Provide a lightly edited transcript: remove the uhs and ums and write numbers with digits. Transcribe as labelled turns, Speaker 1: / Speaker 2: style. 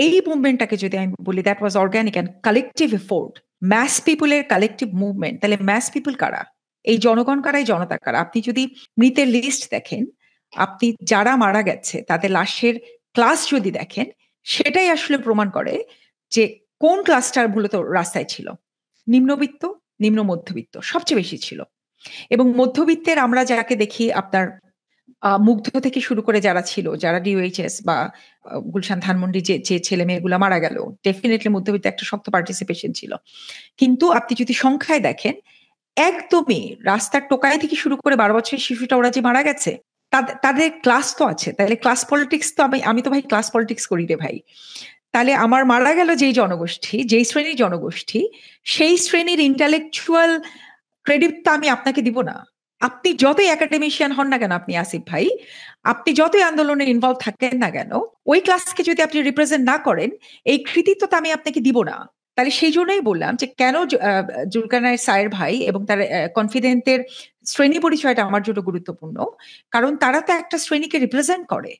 Speaker 1: এই মুভমেন্টটাকে যদি আমি বলি, that was organic and collective effort, mass পিপুলের কালেকটিভ মুভমেন্ট। তাহলে ম্যাস পিপুল কারা? এই জনগণ কারা, এই জনতা কারা? আপনি যদি মৃতের লিস্ট দেখেন, আপনি যারা মারা গেছে তাদের লাশের ক্লাস যদি দেখেন, সেটাই আসলে প্রমাণ করে যে কোন ক্লাসটার মূলত রাস্তায় ছিল। নিম্নবিত্ত, নিম্ন মধ্যবিত্ত সবচেয়ে বেশি ছিল। এবং মধ্যবিত্তের আমরা যাকে দেখি, আপনার মুগ্ধ থেকে শুরু করে যারা ছিল, যারা ডিওএইচএস বা গুলশান ধানমন্ডি যে যে ছেলে মেয়েগুলো মারা গেল, ডেফিনেটলি মধ্যবিত্ত একটা শক্ত পার্টিসিপেশন ছিল। কিন্তু আপনি যদি সংখ্যায় দেখেন, একদমই রাস্তার টোকাই থেকে শুরু করে 12 বছরের শিশুটা ওরা যে মারা গেছে, তাদের ক্লাস তো আছে। তাহলে ক্লাস পলিটিক্স তো আমি তো ভাই ক্লাস পলিটিক্স করি রে ভাই। তাহলে আমার মারা গেল যেই জনগোষ্ঠী, যেই শ্রেণীর জনগোষ্ঠী, সেই শ্রেণীর ইন্টালেকচুয়াল ক্রেডিট তো আমি আপনাকে দিব না। আপনি যতই একাডেমিশিয়ান হন না কেন, আপনি আসিফ ভাই, আপনি যতই আন্দোলনে ইনভলভ থাকেন না কেন, ওই ক্লাসকে যদি আপনি রিপ্রেজেন্ট না করেন, এই কৃতিত্ব তো আমি আপনাকে দিব না। তাহলে সেই জন্যই বললাম যে কেন জুলকারনায়ের সায়ের ভাই এবং তার কনফিডেন্টের শ্রেণী পরিচয়টা আমার জন্য গুরুত্বপূর্ণ। কারণ তারা তো একটা শ্রেণীকে রিপ্রেজেন্ট করে।